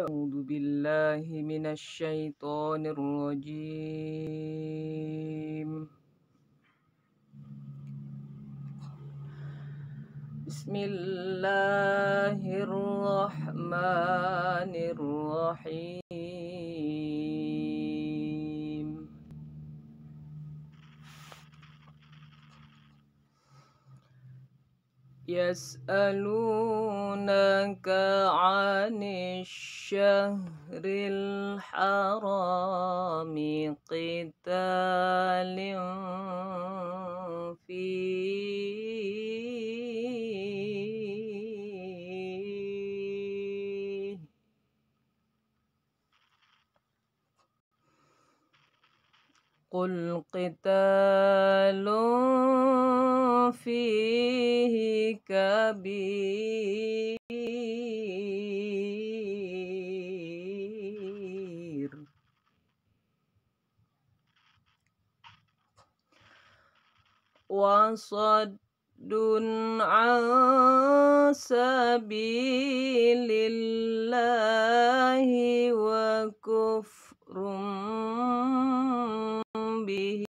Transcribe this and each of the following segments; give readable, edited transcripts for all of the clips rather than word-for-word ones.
أعوذ بالله من الشيطان الرجيم. بسم الله الرحمن الرحيم. يسألونك عن الشهر الحرام قتال فيه قل قتال فيه كبير وصد عن سبيل الله وكفر به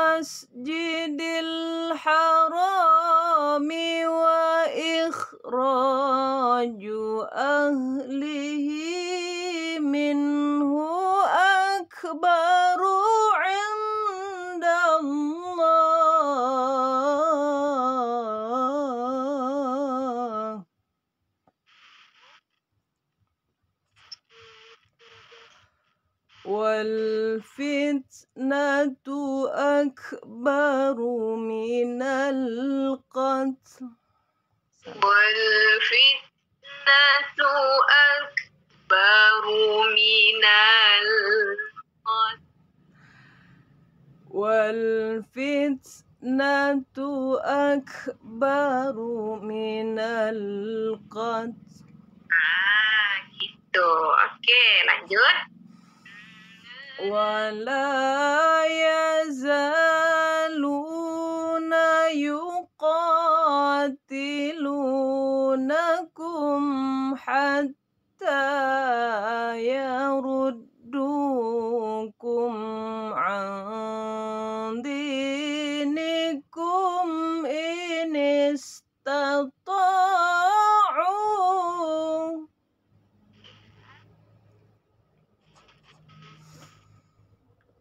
والمسجد الحرام وإخراج أهله منه أكبر عند الله والفتنة أكبر من القتل والفتنة أكبر من القتل. Gitu. Oke, lanjut. ولا يزالون يقاتلونكم حتى يردوكم عن دينكم إن استطاعوا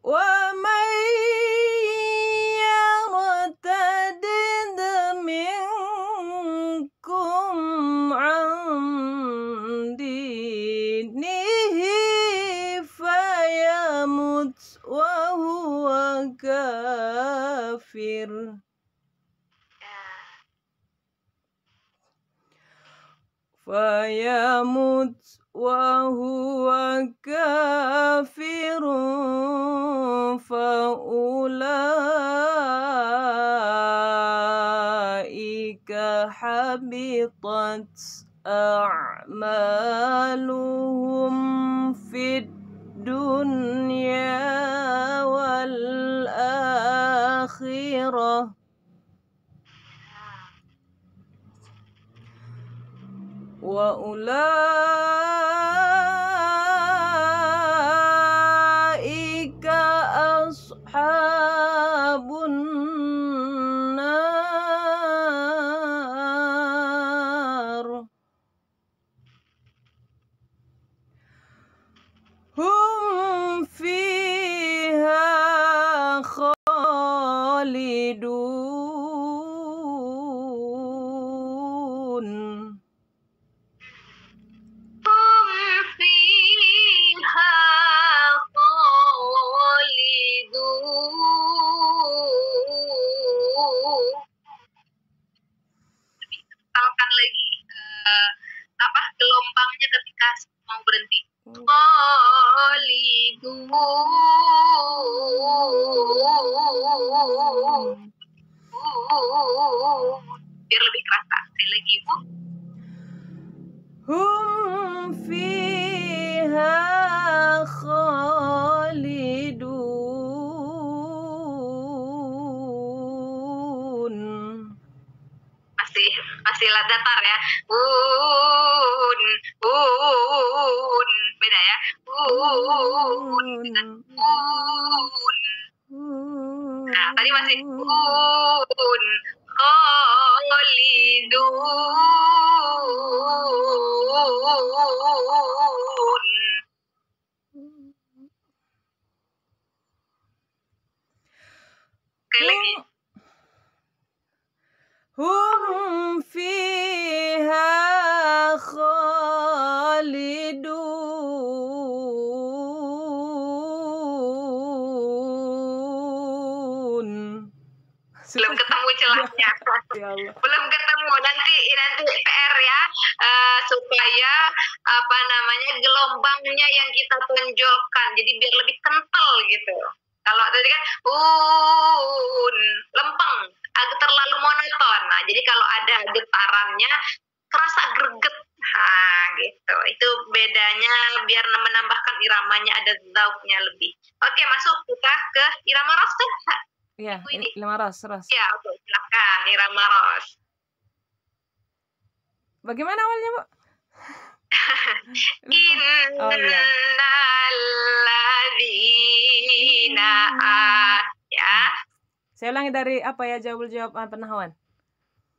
ومن يرتد منكم عن دينه فيمت وهو كافر فأولئك حبطت أعمالهم في الدنيا والآخرة وأولئك أصحاب النار هم فيها خالدون Misalkan lagi gelombangnya ketika mau berhenti. Khalidun. Biar lebih kerasa. Sekali lagi, Bu. hum fiha khalidun. Masih datar ya. Beda ya. Nah, tadi masih khalidun. Sekali lagi. Hum fiha khalidun. Belum ketemu celahnya. Ya Allah. Belum ketemu. Nanti PR ya, supaya gelombangnya yang kita tonjolkan, jadi biar lebih kental gitu. Kalau tadi kan lempeng, agak terlalu monoton. Nah, jadi kalau ada getarannya kerasa greget. Nah, gitu. Itu bedanya, biar menambahkan iramanya ada zauknya lebih. Oke, masuk kita ke irama ros kan? Iya, irama ros. Ya, oke, silakan irama ros. Bagaimana awalnya, Bu? Innalladzina ya. Saya ulangi dari jawab penahawan.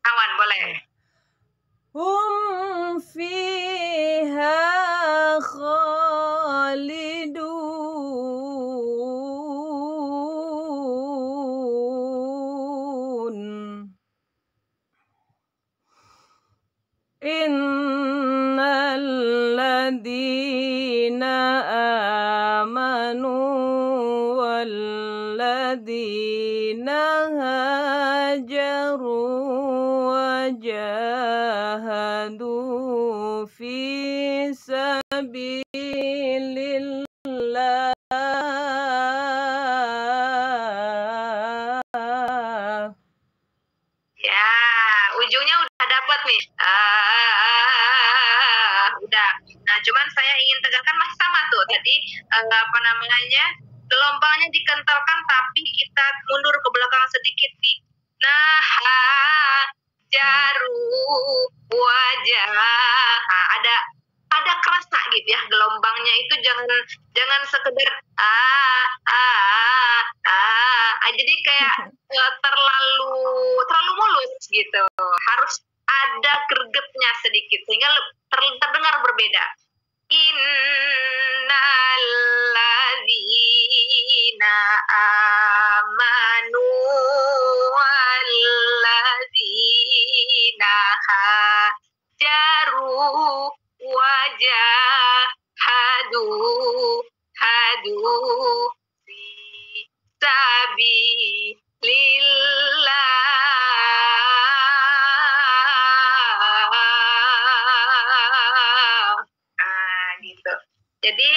Awan boleh. Hum fiha khalidun. Innal ladzina amanu wal ladzina hajaru wa jahadu fi sabilillah ya. Ujungnya udah dapat nih. Udah. Nah, cuman saya ingin tegaskan masih sama tuh tadi, gelombangnya dikentalkan tapi kita mundur ke belakang sedikit di jaru wajah. Nah, ada kerasa gitu ya, gelombangnya itu jangan sekedar jadi kayak terlalu mulus gitu. Harus ada gregetnya sedikit sehingga terdengar berbeda. Innalladzina amanu walladzina hajaru wajahadu fi sabilillah. Gitu. Jadi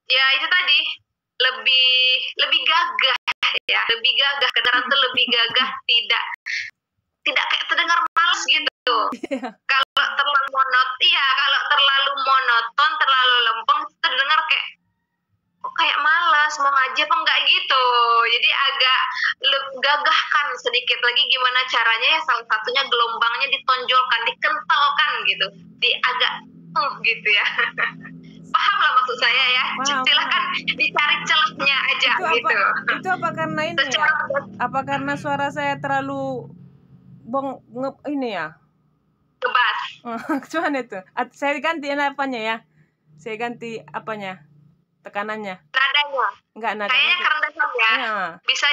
ya itu tadi lebih gagah ya, lebih gagah, kedengaran tuh lebih gagah, tidak kayak terdengar malas gitu. Kalau terlalu monoton, terlalu lempeng, terdengar kayak malas mau ngaji apa enggak gitu. Jadi agak gagahkan sedikit lagi gimana caranya ya, salah satunya gelombangnya ditonjolkan, dikentalkan gitu, agak gitu ya. Paham lah maksud saya ya. Silahkan dicari celahnya aja gitu. Itu apa karena ini ya? Apa karena suara saya terlalu ini ya? Ngebas. Cuman itu. Saya ganti apanya ya? Saya ganti apanya? Tekanannya. Nadanya. Enggak, nadanya. Kayaknya kerendahan ya. Bisa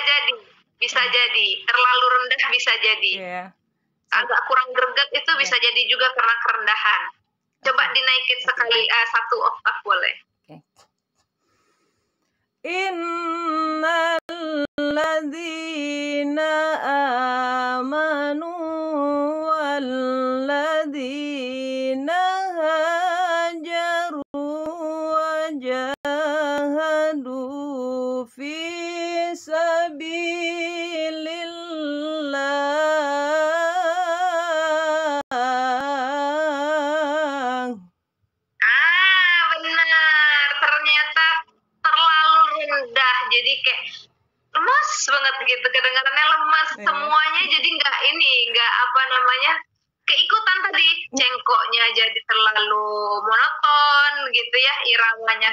jadi. Terlalu rendah bisa jadi. Yeah. Agak kurang greget itu bisa jadi juga karena kerendahan. Coba dinaikin sekali, 1 oktav boleh. Okay. Innal ladzina amanu wal ladzina hajaru wa jahadu fi sabilillah cengkoknya jadi terlalu monoton gitu ya, iramanya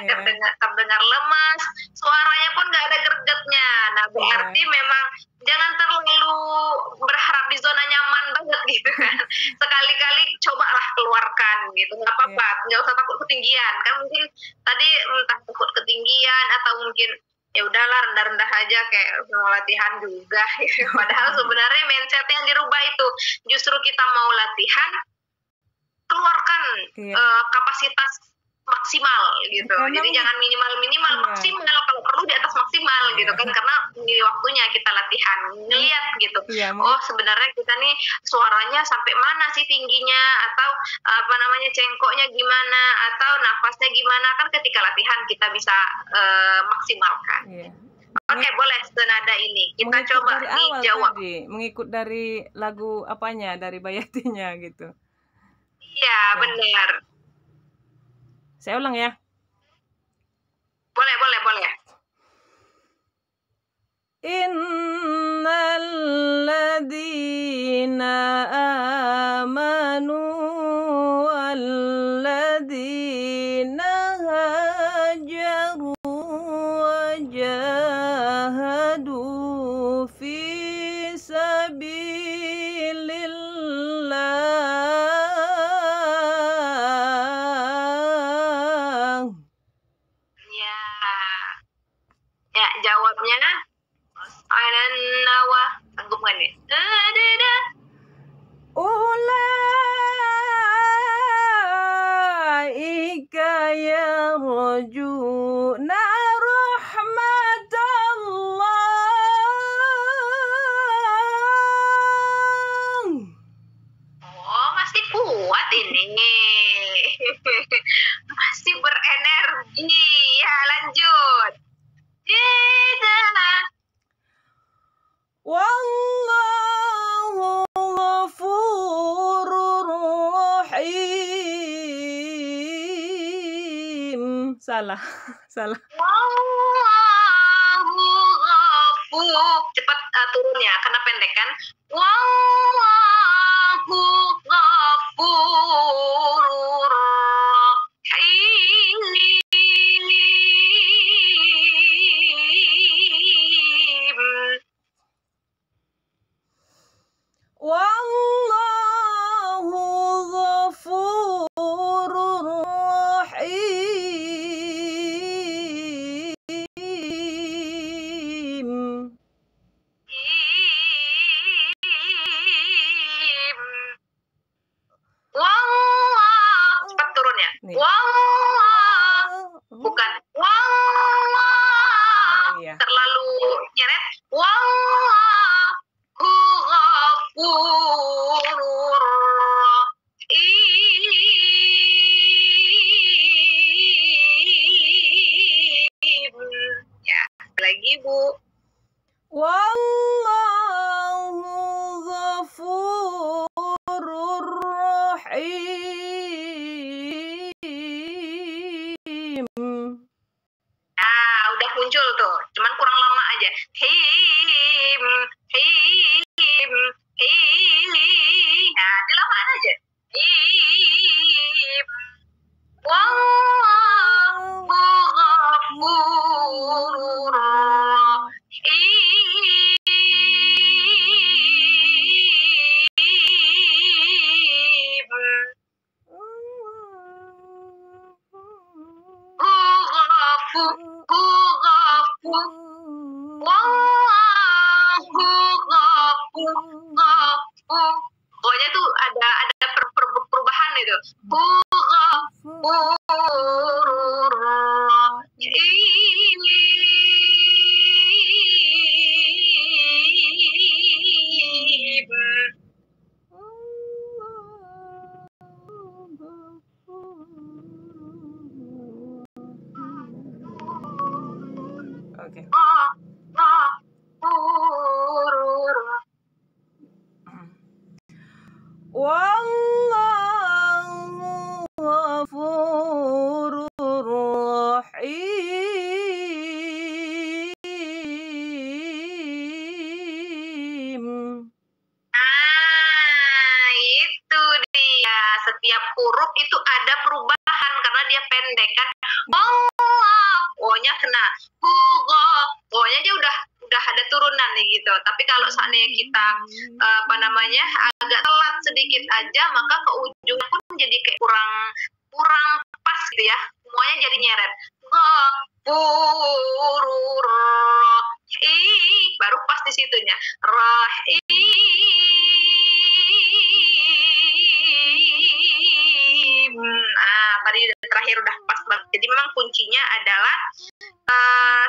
terdengar lemas, suaranya pun nggak ada gregetnya. Nah, berarti memang jangan terlalu berharap di zona nyaman banget gitu kan. Sekali-kali cobalah keluarkan gitu, nggak apa-apa, nggak usah takut ketinggian. Kan mungkin tadi entah takut ketinggian atau mungkin ya udahlah rendah-rendah aja kayak mau latihan juga. Padahal sebenarnya mindset yang dirubah itu justru kita mau latihan, keluarkan kapasitas maksimal gitu. Karena jadi jangan minimal maksimal, kalau perlu di atas maksimal gitu kan, karena di waktunya kita latihan ngeliat gitu. Oh sebenarnya kita nih suaranya sampai mana sih tingginya, atau apa namanya cengkoknya gimana, atau nafasnya gimana, kan ketika latihan kita bisa maksimalkan. Oke, boleh senada ini kita coba dijawab. Mengikut dari lagu apanya, dari Bayatinya gitu. Iya, benar. Saya ulang ya. Boleh. Innal ladzina amanu wal ladzina hajaru wa jahadu fi sabilillah. Ya, jawabnya alan nawa, sanggup nggak nih? Ulaika yarjuna rahmatallah. Oh, masih kuat ini. Masih berenergi. Ya, lanjut. Wallahu ghafurur rahim. Salah. Wallahu ghafur. Cepat turunnya, karena pendek kan. Wallahu ghafurur rahim. Wallahu ghafurur rahim. Wallah, cepat turunnya. Wallah, bukan wallah, terlalu nyeret. Wallahu ghafurur rahim. Ya, lagi Bu. Wallahu ghafurur rahim. Nah, udah muncul tuh, cuman kurang lama aja. Him. Nah, dilamaan aja. Him. Wallahu ghafurur pokoknya tuh ada perubahan itu. Oke. Wallahu ghafurur rahim. Nah, itu dia. itu ada perubahan karena dia pendek kan. Allah, O-nya kena. O-nya dia udah ada turunan nih gitu. Tapi kalau seandainya kita agak telat sedikit aja, maka ke ujungnya pun jadi kayak kurang pas gitu ya. Semuanya jadi nyeret. Baru pas di situnya. Nah, tadi terakhir udah pas banget. Jadi memang kuncinya adalah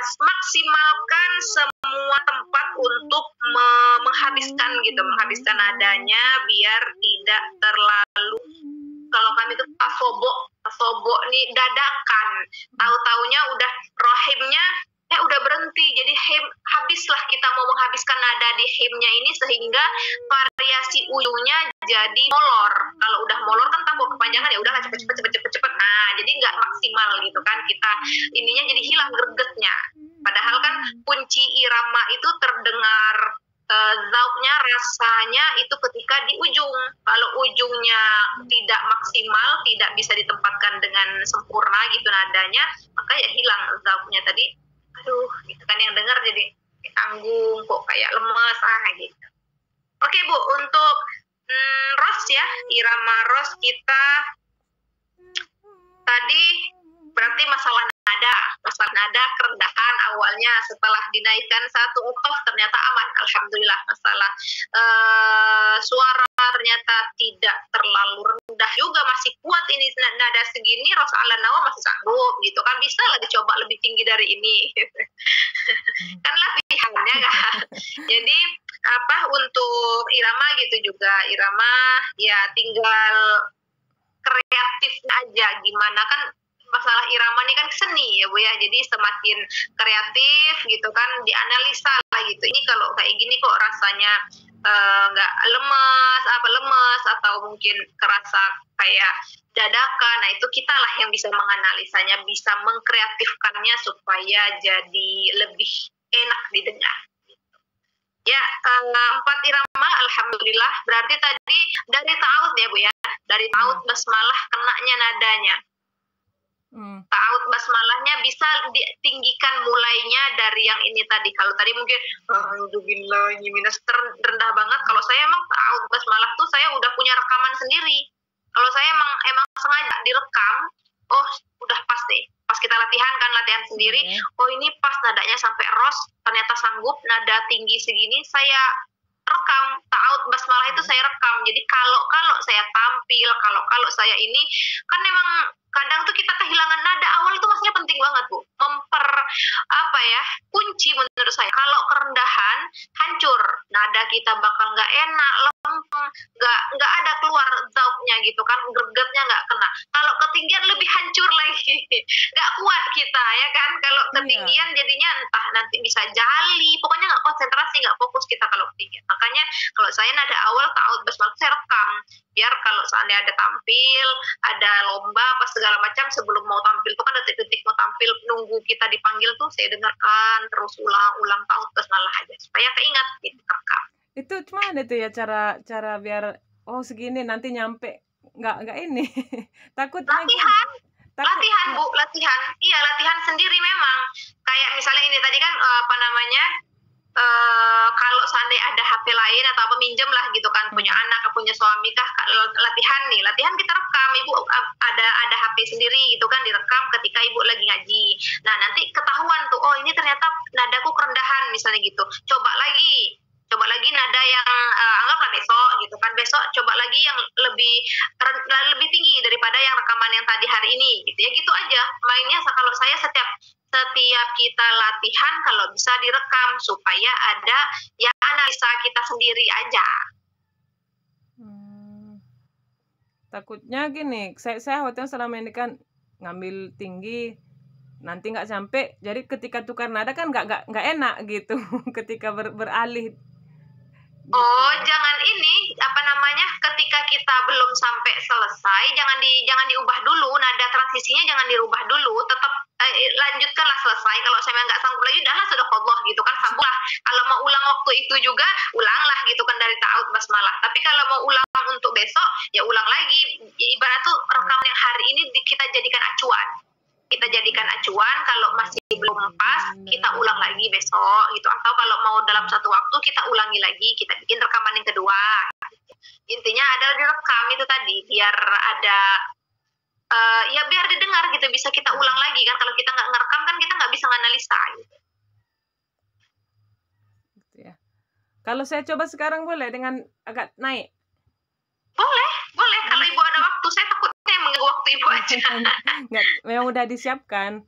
maksimalkan semua tempat untuk menghabiskan nadanya biar tidak terlalu, kalau kami itu pasobo nih dadakan, tahu-taunya udah rohimnya udah berhenti, jadi habislah kita mau menghabiskan nada di himnya ini sehingga variasi ujungnya jadi molor. Kalau udah molor kan takut kepanjangan, ya udahlah cepet. Nah, jadi nggak maksimal gitu kan, kita ininya jadi hilang gregetnya. Padahal kan kunci irama itu terdengar zauknya, rasanya itu ketika di ujung. Kalau ujungnya tidak maksimal, tidak bisa ditempatkan dengan sempurna gitu nadanya, maka ya hilang zauknya tadi. Aduh, gitu kan, yang dengar jadi tanggung, kok kayak lemes gitu. Oke Bu, untuk ros ya, irama ros kita tadi berarti masalah nada kerendahan awalnya, setelah dinaikkan 1 oktaf ternyata aman, alhamdulillah. Masalah suara ternyata tidak terlalu rendah juga, masih kuat ini nada segini, ros ala nawa masih sanggup gitu kan, bisa lah dicoba lebih tinggi dari ini. Kan latihannya kan. Jadi untuk irama gitu juga, irama ya tinggal kreatif aja gimana, kan masalah irama ini kan seni ya Bu ya, jadi semakin kreatif gitu kan, dianalisa lah gitu, ini kalau kayak gini kok rasanya nggak lemes atau mungkin kerasa kayak dadakan. Nah itu kita lah yang bisa menganalisanya, bisa mengkreatifkannya supaya jadi lebih enak didengar. Ya, 4 irama alhamdulillah. Berarti tadi dari ta'awud ya Bu ya, dari ta'awud basmalah kenanya nadanya. Ta'awud basmalahnya bisa ditinggikan mulainya dari yang ini tadi. Kalau tadi mungkin rendah banget. Kalau saya emang ta'awud basmalah tuh saya udah punya rekaman sendiri. Kalau saya emang sengaja direkam. Oh, udah pas deh. Pas kita latihan sendiri, oh ini pas nadanya sampai ros, ternyata sanggup nada tinggi segini, saya rekam. Ta'awud basmalah itu saya rekam. Jadi kalau saya tampil, kalau saya ini kan memang kadang tuh kita kehilangan nada awal, itu maksudnya penting banget Bu. Kunci menurut saya. Kalau kerendahan hancur, nada kita bakal nggak enak, lempeng, nggak ada keluar zauknya gitu kan, gregetnya nggak kena. Kalau ketinggian lebih hancur lagi, nggak kuat kita ya kan. Kalau ketinggian jadinya entah nanti bisa jali, pokoknya nggak konsentrasi, nggak fokus kita kalau ketinggian. Makanya kalau saya nada awal ta'awud basmalah saya rekam, biar kalau seandainya ada tampil, ada lomba apa segala macam, sebelum mau tampil tuh kan detik-detik mau tampil, nunggu kita dipanggil tuh saya dengarkan terus ulang ta'awud basmalah aja supaya keingat gitu, rekam. Itu gimana tuh ya cara biar segini nanti nyampe nggak ini takut latihan Bu, latihan. Iya, latihan sendiri memang. Kayak misalnya ini tadi kan kalau seandainya ada HP lain atau apa, minjem lah gitu kan, punya anak, punya suami kah, latihan kita rekam. Ibu ada HP sendiri gitu kan, direkam ketika ibu lagi ngaji. Nah nanti ketahuan tuh, oh ini ternyata nadaku kerendahan misalnya gitu, coba lagi nada yang anggaplah besok gitu kan, besok coba lagi yang lebih tinggi daripada yang rekaman yang tadi hari ini gitu ya, gitu aja mainnya. Kalau saya setiap kita latihan kalau bisa direkam supaya ada ya analisa kita sendiri aja. Takutnya gini, saya khawatir selama ini kan ngambil tinggi nanti nggak sampai, jadi ketika tukar nada kan nggak enak gitu ketika beralih. Oh, jangan ini ketika kita belum sampai selesai jangan diubah dulu, nada transisinya jangan dirubah dulu, tetap lanjutkanlah selesai. Kalau saya nggak sanggup lagi, udahlah sudah qadhah gitu kan, sambunglah. Kalau mau ulang waktu itu juga ulanglah gitu kan dari ta'awud basmalah. Tapi kalau mau ulang untuk besok, ya ulang lagi. Ibarat tuh rekaman yang hari ini kita jadikan acuan. Kita jadikan acuan, kalau masih belum pas, kita ulang lagi besok gitu. Atau kalau mau dalam satu waktu, kita ulangi lagi, kita bikin rekaman yang kedua. Intinya adalah direkam itu tadi, biar ada ya biar didengar gitu, bisa kita ulang lagi kan. Kalau kita nggak ngerekam kan kita nggak bisa menganalisa gitu. Gitu ya. Kalau saya coba sekarang boleh dengan agak naik? Boleh. Kalau ibu ada waktu, saya takutnya mengganggu waktu ibu aja. Nggak, memang udah disiapkan.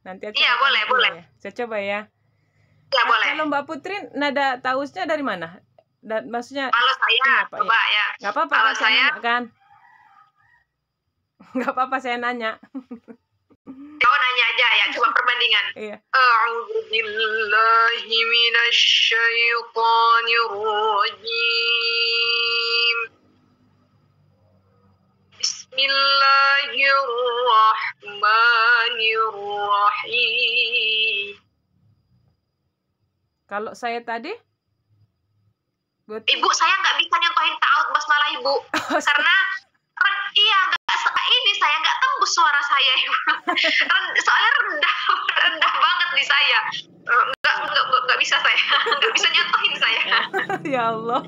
Nanti aja. Iya, boleh. Ya. Saya coba ya. Ya, boleh. Kalau Mbak Putri, nada tausnya dari mana? Dan maksudnya kalau saya coba ya. Nggak apa-apa Kalau saya nanya, kan? Nggak apa-apa saya nanya. Oh, nanya aja ya, coba perbandingan. Iya. A'udzubillahi minasyaitonirrajim. Bismillahirrahmanirrahim. Kalau saya tadi? Ibu, saya nggak bisa nyontohin ta'awud basmalah ibu. Karena ini saya nggak tembus suara saya, ibu. Soalnya rendah banget di saya. Nggak bisa saya. Nggak bisa nyontohin saya. Ya Allah.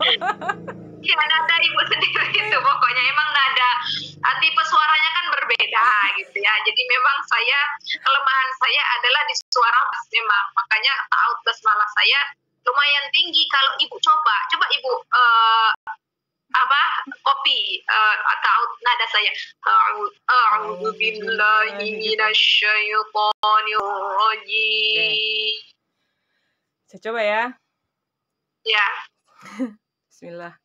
Ya, nada ibu sendiri itu pokoknya emang nada tipe suaranya kan berbeda gitu ya. Jadi memang kelemahan saya adalah di suara bas memang. Makanya ta'awud basmalah saya lumayan tinggi. Kalau ibu coba ibu copy ta'awud nada saya. A'udzu billahi minasyaitonir rajim. Saya coba ya. Ya. Bismillah.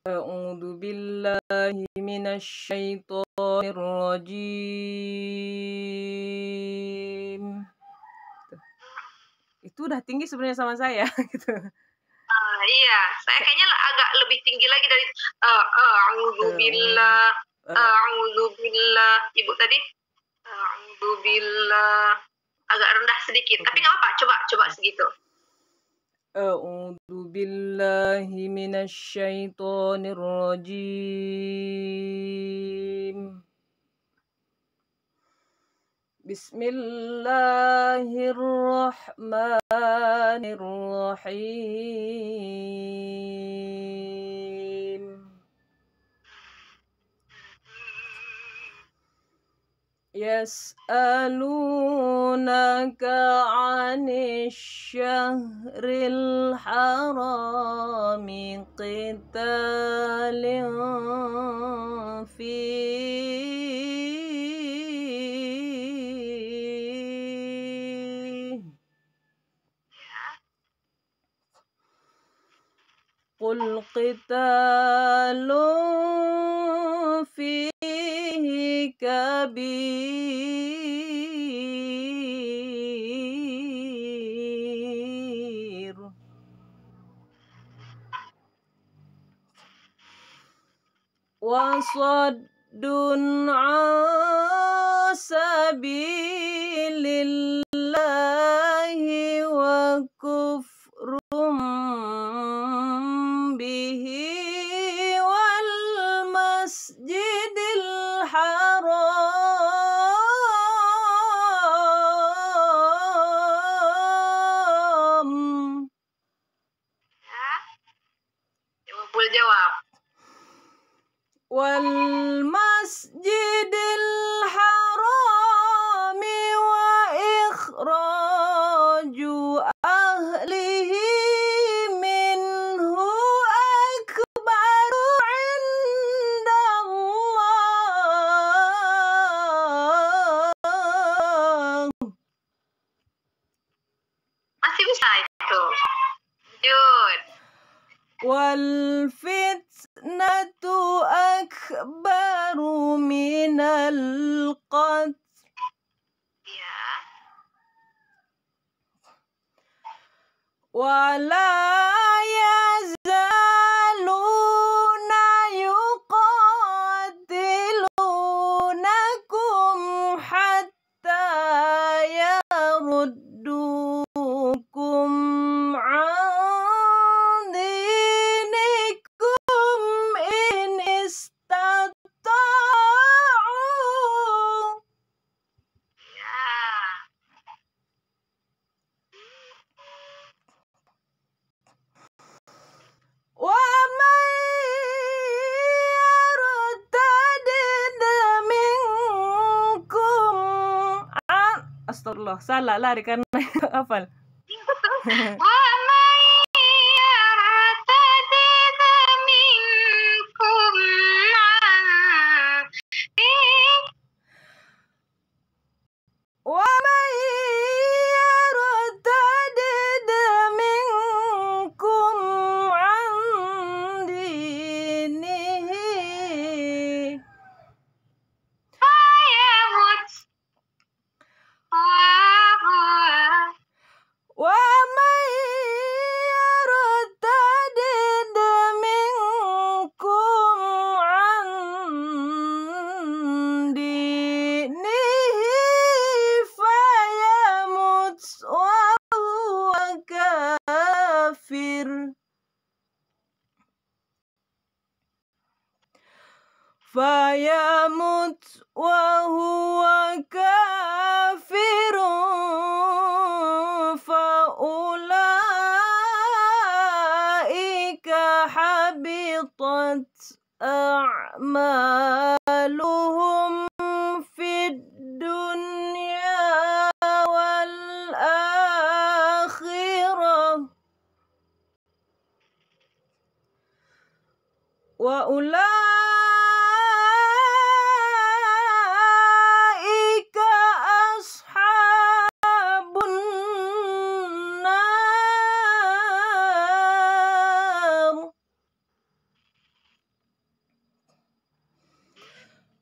A'udzu billahi minasyaitonir rajim. Itu udah tinggi sebenarnya sama saya gitu. Iya, saya kayaknya agak lebih tinggi lagi dari a'udzubillah. Ibu tadi a'udzubillah, agak rendah sedikit, tapi nggak apa-apa, coba segitu. A'udzu billahi minasyaitonir rajim. Bismillahirrahmanirrahim. Yas'alunaka 'anil syahril harami qitalin fihi. Qul qitalun fihi kabir. Wa saddun 'an sabilillahi wa kufrum bihi wal masjidil haram. Coba jawab. Wal masjidil harami wa ikhraju ahlihi minhu akbaru indallah. Masih bisa itu. Lanjut. Wal fitnatu akbaru minal qatl. Ya. Wala yazaluna yuqatilunakum hatta yaruddukum 'an Astagfirullah, salah lari karena hafal. Wa may yartadid minkum an ومن يرتدد منكم عن دينه fayamut wa ومن يرتدد منكم عن دينه فيمت وهو كافر فيمت وهو كافر فأولئك حبطت أعمالهم في الدنيا والآخرة وأولئك أصحاب النار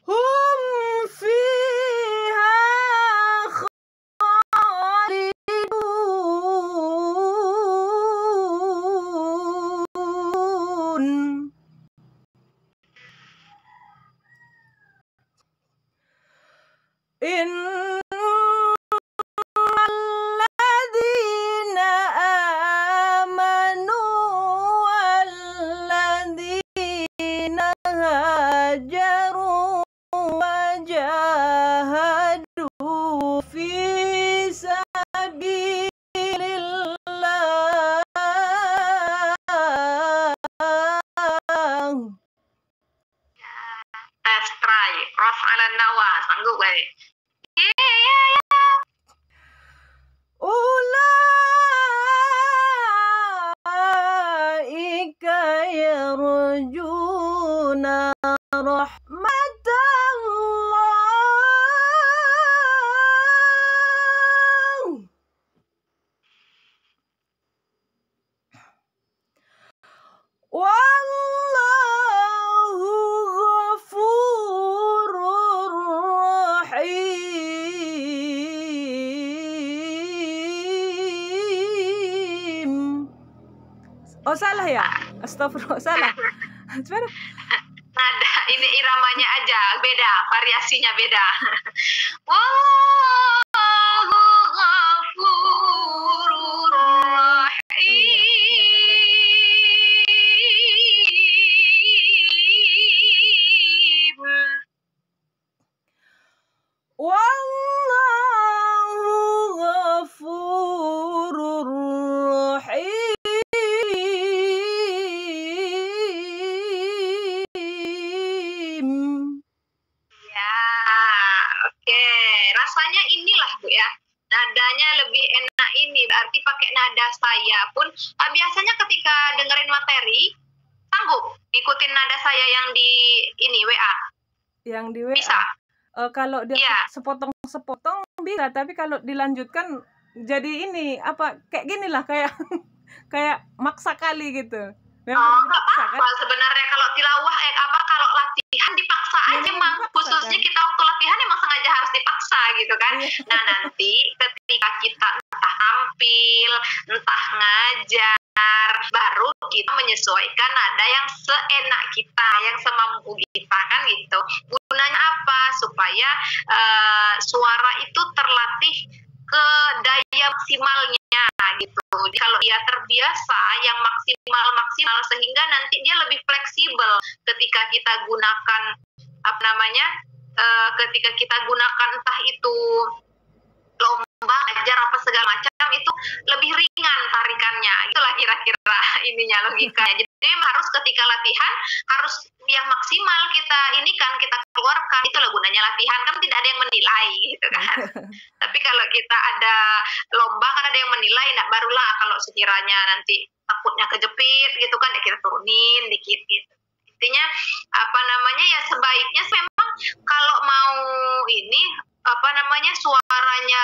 هم فيها خالدون إن الذين آمنوا والذين هاجروا وجاهدوا في سبيل الله let's try raf ala nawa sanggup gak nih? أولئك يرجون رحمة الله والله غفور رحيم. Oh salah ya? Astagfirullah, salah. Sebenarnya Nada ini iramanya aja beda, variasinya beda. Wallahu ghafurur rahim. wallahu ghafurur rahim. Ya, oke. Rasanya inilah Bu ya. Nadanya lebih enak ini, berarti pakai nada saya pun. Biasanya ketika dengerin materi, sanggup ikutin nada saya yang di ini WA. Yang di WA. Bisa. Kalau dia Iya. sepotong-sepotong bisa, tapi kalau dilanjutkan jadi ini apa kayak gini lah kayak kayak maksa kali gitu. Memang Nggak dipaksa, apa-apa sebenarnya kalau tilawah kalau latihan dipaksa aja Memang emang dipaksa, khususnya kan? kita waktu latihan emang sengaja harus dipaksa gitu kan. Iya. Nah nanti ketika kita entah tampil entah ngajar baru kita menyesuaikan nada yang seenak kita yang semampu kita kan gitu. Gunanya apa? Supaya suara itu terlatih ke daya maksimalnya gitu. Jadi kalau dia terbiasa yang maksimal sehingga nanti dia lebih fleksibel ketika kita gunakan ketika kita gunakan entah itu lomba ajar apa segala macam itu lebih ringan tarikannya. Itulah kira-kira ininya logikanya. Jadi harus ketika latihan harus yang maksimal kita ini kan kita keluarkan. Itulah gunanya latihan, kan tidak ada yang menilai gitu kan. Tapi kalau kita ada lomba kan ada yang menilai, nah barulah kalau sekiranya nanti takutnya kejepit gitu kan ya kita turunin dikit gitu. Intinya apa namanya ya sebaiknya memang kalau mau ini apa namanya suaranya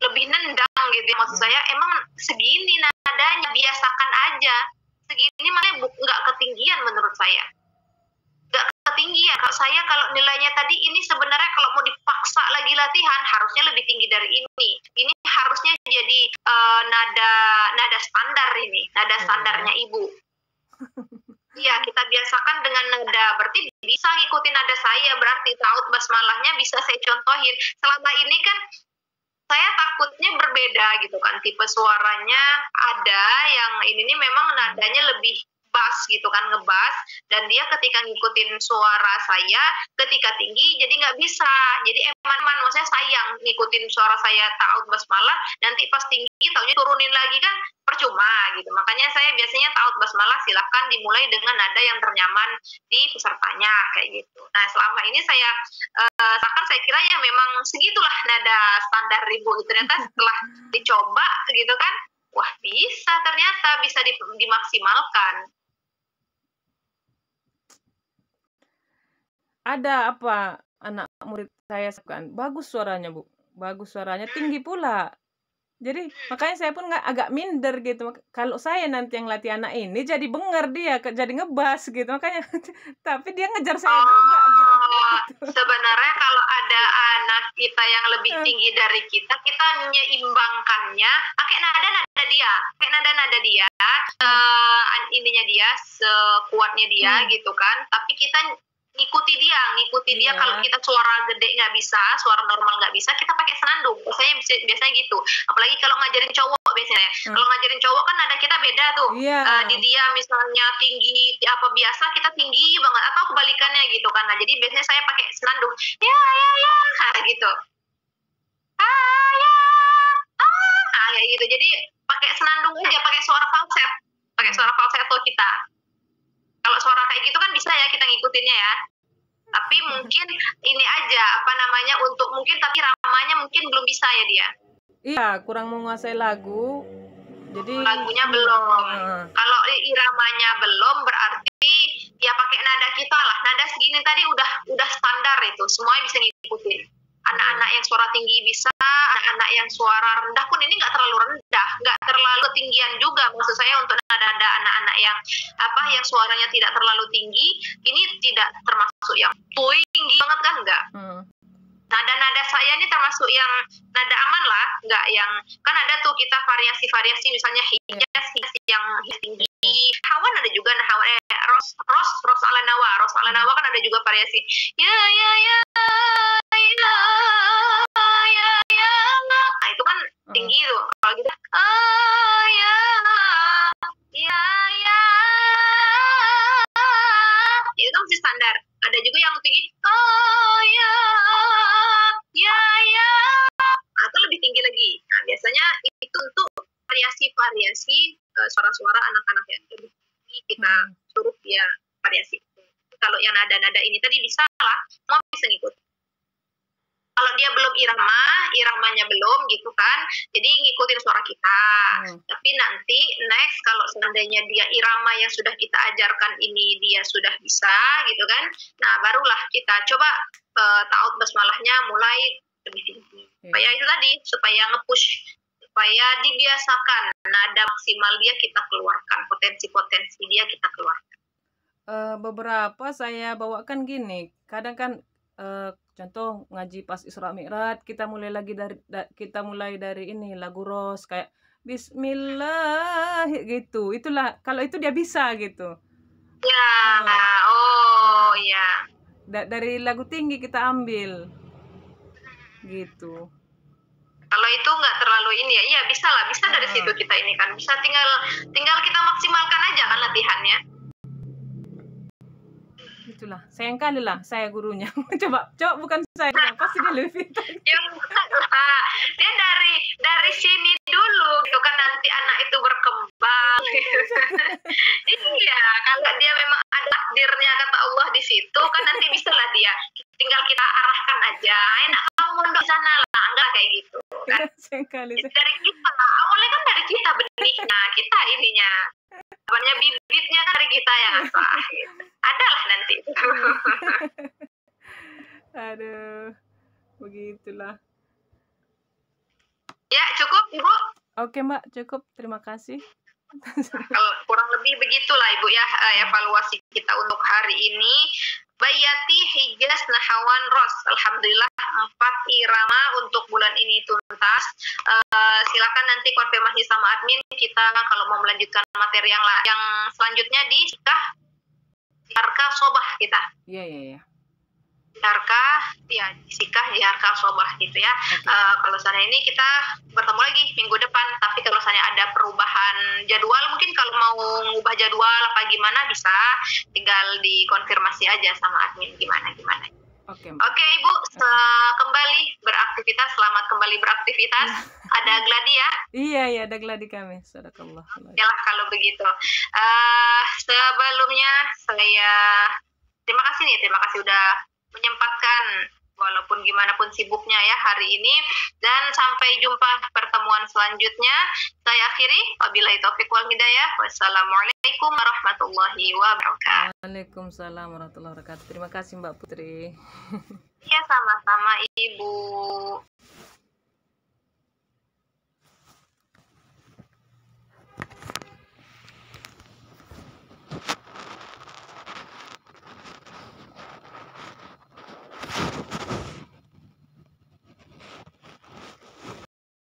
lebih nendang gitu. Maksud saya emang segini nadanya, biasakan aja. Segini mana nggak ketinggian menurut saya. Nggak ketinggian. Kalau saya kalau nilainya tadi ini sebenarnya kalau mau dipaksa lagi latihan harusnya lebih tinggi dari ini. Ini harusnya jadi nada standar ini, nada standarnya ibu. Iya, kita biasakan dengan nada, berarti bisa ngikutin nada saya, berarti taut basmalahnya bisa saya contohin. Selama ini kan saya takutnya berbeda gitu kan, tipe suaranya ada yang ini nih memang nadanya lebih bass gitu kan, ngebass, dan dia ketika ngikutin suara saya ketika tinggi jadi nggak bisa, jadi eman-eman, maksudnya sayang ngikutin suara saya taut basmalah nanti pas tinggi taunya turunin lagi kan percuma gitu. Makanya saya biasanya taut basmalah silahkan dimulai dengan nada yang ternyaman di pesertanya kayak gitu. Nah selama ini saya bahkan saya kira ya memang segitulah nada standar ibu gitu, ternyata setelah dicoba gitu kan wah ternyata bisa dimaksimalkan. Ada apa anak murid saya kan bagus suaranya Bu, bagus suaranya, tinggi pula. Jadi makanya saya pun agak minder gitu. Kalau saya nanti yang latih anak ini jadi benger dia, jadi ngebas gitu. Makanya tapi dia ngejar saya juga gitu. Sebenarnya kalau ada anak kita yang lebih tinggi dari kita menyeimbangkannya pakai nada dia, ininya dia, sekuatnya dia gitu kan. Tapi kita ngikuti dia. Kalau kita suara gede nggak bisa, suara normal nggak bisa, kita pakai senandung. Biasanya gitu. Apalagi kalau ngajarin cowok biasanya. Kalau ngajarin cowok kan nada kita beda tuh. Di dia misalnya tinggi apa biasa, kita tinggi banget atau kebalikannya gitu kan. Nah, jadi biasanya saya pakai senandung. Ya gitu. Kayak gitu. Jadi pakai senandung aja, pakai suara falset. Pakai suara falsetto kita. Kalau suara kayak gitu kan bisa ya kita ngikutinnya ya. Tapi mungkin ini aja apa namanya untuk mungkin tapi ramanya mungkin belum bisa ya dia. Iya, kurang menguasai lagu. Jadi lagunya belum. Kalau iramanya belum berarti ya pakai nada kita lah. Nada segini tadi udah standar itu. Semuanya bisa ngikutin. Anak-anak yang suara tinggi bisa, anak-anak yang suara rendah pun ini nggak terlalu rendah, nggak terlalu ketinggian juga. Maksud saya untuk nada-nada anak-anak yang yang suaranya tidak terlalu tinggi, ini tidak termasuk yang tinggi banget kan enggak. Nada-nada saya ini termasuk yang nada aman lah, nggak yang kan ada tuh kita variasi-variasi misalnya hijas yang tinggi, hawan ada juga ros ala nawa kan ada juga variasi ya nah itu kan tinggi tuh. Kalau gitu itu kan masih standar. Ada juga yang tinggi atau lebih tinggi lagi. Nah, biasanya itu untuk variasi suara-suara anak-anak yang lebih tinggi kita suruh dia variasi. Kalau yang nada-nada ini tadi bisa lah, mau bisa ngikut. Kalau dia belum iramanya belum gitu kan, jadi ngikutin suara kita. Tapi nanti next kalau seandainya dia irama yang sudah kita ajarkan ini dia sudah bisa gitu kan, nah barulah kita coba taut basmalahnya mulai lebih tinggi. Supaya itu tadi, supaya nge-push, supaya dibiasakan nada maksimal dia kita keluarkan, potensi-potensi dia kita keluarkan. Beberapa saya bawakan gini, kadang kan contoh ngaji pas Isra Mi'raj kita mulai dari ini lagu Ros kayak Bismillah gitu. Itulah kalau itu dia bisa gitu. Ya, ya. Dari lagu tinggi kita ambil gitu. Kalau itu nggak terlalu ini ya, iya bisa lah, bisa dari situ kita ini kan bisa tinggal kita maksimalkan aja kan latihannya. Itulah, sayang kali lah saya gurunya. coba bukan saya, pasti dia lebih pintar. Ya dia dari sini dulu, gitu kan nanti anak itu berkembang. Kalau dia memang ada takdirnya kata Allah di situ kan nanti bisa lah dia. Tinggal kita arahkan aja. Enak kamu mondok di sana lah, enggak kayak gitu. Kan? Kasian kali Jadi dari kita, awalnya kan dari kita benihnya, kita ininya. Sebenarnya bibitnya kan dari kita yang asah. Gitu. Adalah nanti. Aduh, begitulah. Ya cukup Ibu. Oke Mbak, cukup. Terima kasih. Kalau kurang lebih begitulah Ibu ya evaluasi kita untuk hari ini. Bayati Hijaz Nahawan Ros. Alhamdulillah 4 irama untuk bulan ini tuntas. Silakan nanti konfirmasi sama admin kita kalau mau melanjutkan materi yang selanjutnya di Harka Sobah kita. Iya. Harka, ya Sikah di Harka Sobah gitu ya. Kalau sana ini kita bertemu lagi minggu depan. Tapi kalau sana ada perubahan jadwal, mungkin kalau mau ngubah jadwal apa gimana bisa, tinggal dikonfirmasi aja sama admin gimana. Oke Ibu, kembali beraktivitas. Selamat kembali beraktivitas. Ada gladi ya? Iya, ada gladi kami. Sadaqallah. Yalah kalau begitu. Sebelumnya saya terima kasih udah menyempatkan walaupun gimana pun sibuknya ya hari ini, dan sampai jumpa pertemuan selanjutnya. Saya akhiri, wabillahi taufiq wal hidayah. Wassalamualaikum warahmatullahi wabarakatuh. Waalaikumsalam warahmatullahi wabarakatuh. Terima kasih Mbak Putri. Ya sama-sama Ibu.